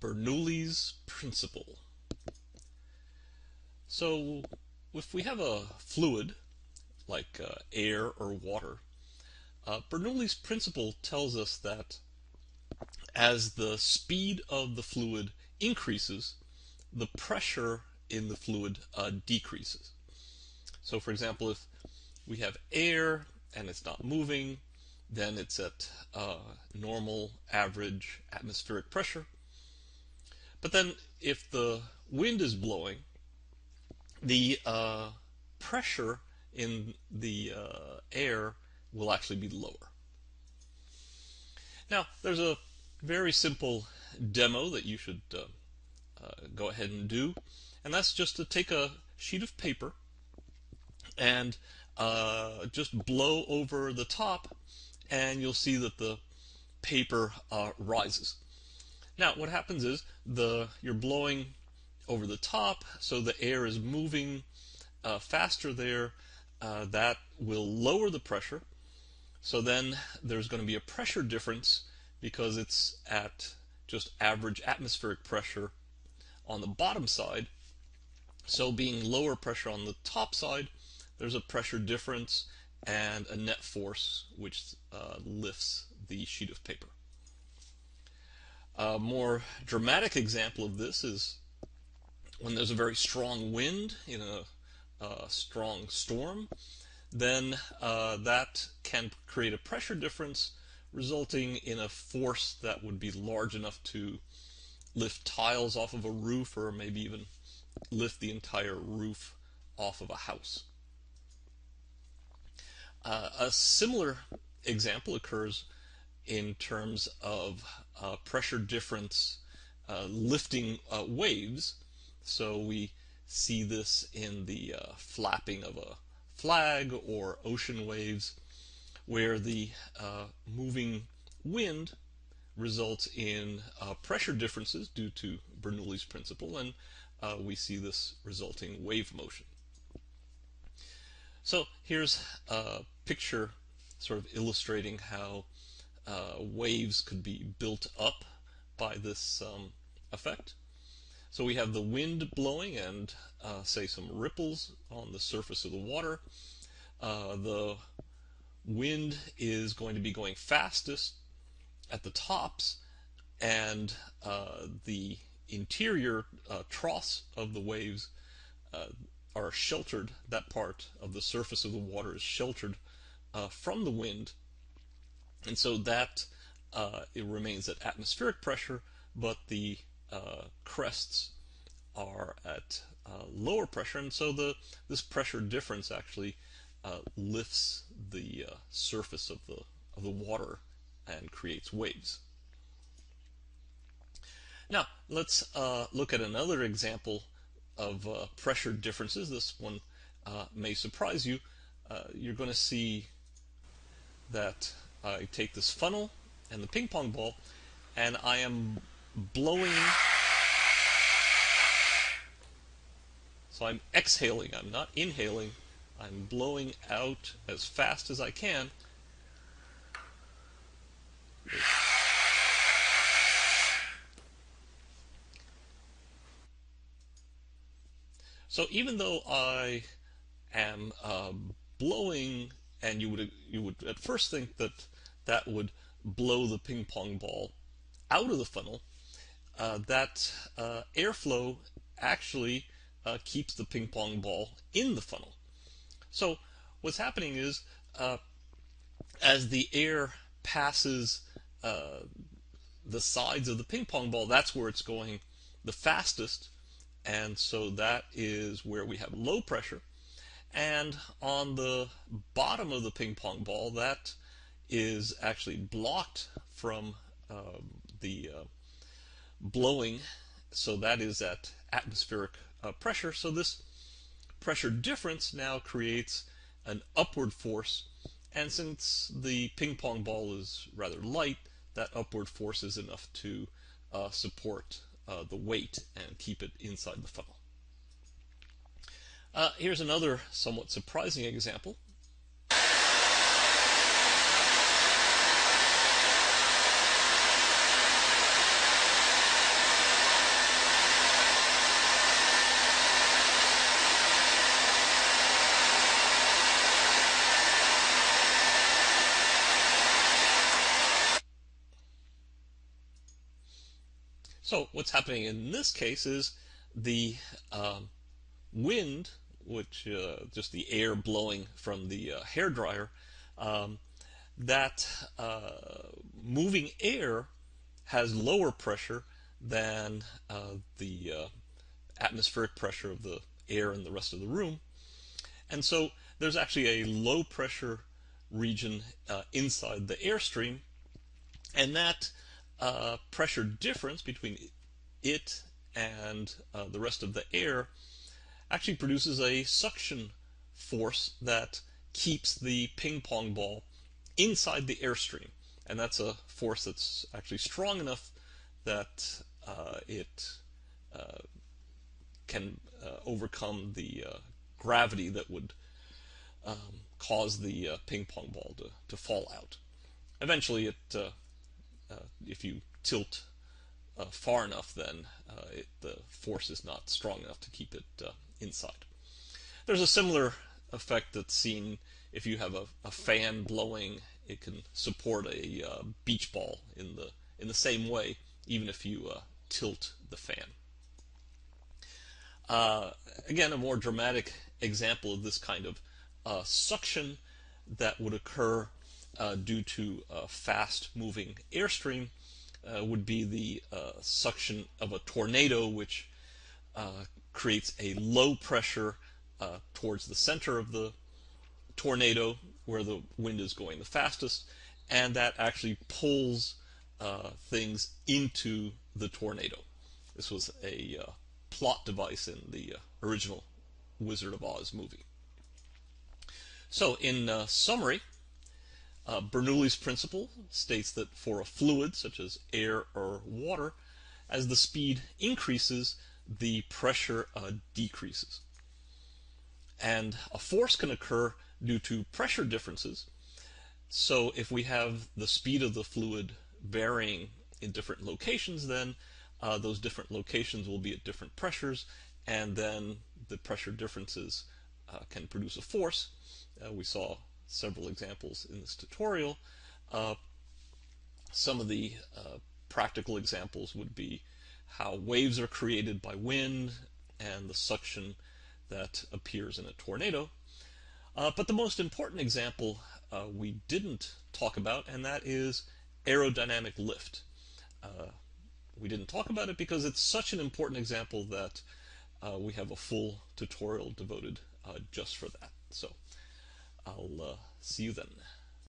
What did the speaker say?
Bernoulli's principle. So if we have a fluid like air or water, Bernoulli's principle tells us that as the speed of the fluid increases, the pressure in the fluid decreases. So for example, if we have air and it's not moving, then it's at normal average atmospheric pressure. But then if the wind is blowing, the pressure in the air will actually be lower. Now, there's a very simple demo that you should go ahead and do, and that's just to take a sheet of paper and just blow over the top, and you'll see that the paper rises. Now, what happens is you're blowing over the top, so the air is moving faster there. That will lower the pressure. So then there's going to be a pressure difference because it's at just average atmospheric pressure on the bottom side. So being lower pressure on the top side, there's a pressure difference and a net force which lifts the sheet of paper. A more dramatic example of this is when there's a very strong wind in a strong storm. Then that can create a pressure difference, resulting in a force that would be large enough to lift tiles off of a roof, or maybe even lift the entire roof off of a house. A similar example occurs in terms of pressure difference lifting waves. So we see this in the flapping of a flag or ocean waves, where the moving wind results in pressure differences due to Bernoulli's principle, and we see this resulting wave motion. So here's a picture sort of illustrating how waves could be built up by this effect. So we have the wind blowing and say some ripples on the surface of the water. The wind is going to be going fastest at the tops, and the interior troughs of the waves are sheltered. That part of the surface of the water is sheltered from the wind, and so that it remains at atmospheric pressure, but the crests are at lower pressure, and so this pressure difference actually lifts the surface of the water and creates waves. Now let's look at another example of pressure differences. This one may surprise you. You're going to see that I take this funnel and the ping pong ball, and I am blowing. So I'm exhaling, I'm not inhaling, I'm blowing out as fast as I can. So even though I am blowing, and you would at first think that that would blow the ping pong ball out of the funnel, that airflow actually keeps the ping pong ball in the funnel. So what's happening is as the air passes the sides of the ping pong ball, that's where it's going the fastest, and so that is where we have low pressure. And on the bottom of the ping pong ball, that is actually blocked from the blowing, so that is at atmospheric pressure. So this pressure difference now creates an upward force, and since the ping pong ball is rather light, that upward force is enough to support the weight and keep it inside the funnel. Here's another somewhat surprising example. So what's happening in this case is the wind, which just the air blowing from the hair dryer, um, that moving air has lower pressure than the atmospheric pressure of the air in the rest of the room. And so there's actually a low pressure region inside the airstream, and that pressure difference between it and the rest of the air actually produces a suction force that keeps the ping pong ball inside the airstream. And that's a force that's actually strong enough that it can overcome the gravity that would cause the ping pong ball to fall out. Eventually, if you tilt far enough, then the force is not strong enough to keep it inside. There's a similar effect that's seen if you have a fan blowing. It can support a beach ball in the same way, even if you tilt the fan. Again, a more dramatic example of this kind of suction that would occur due to a fast-moving airstream would be the suction of a tornado, which creates a low pressure towards the center of the tornado, where the wind is going the fastest, and that actually pulls things into the tornado. This was a plot device in the original Wizard of Oz movie. So, in summary, Bernoulli's principle states that for a fluid, such as air or water, as the speed increases, the pressure decreases. And a force can occur due to pressure differences. So if we have the speed of the fluid varying in different locations, then those different locations will be at different pressures, and then the pressure differences can produce a force. We saw several examples in this tutorial. Some of the practical examples would be how waves are created by wind and the suction that appears in a tornado. But the most important example we didn't talk about, and that is aerodynamic lift. We didn't talk about it because it's such an important example that we have a full tutorial devoted just for that. So I'll see you then.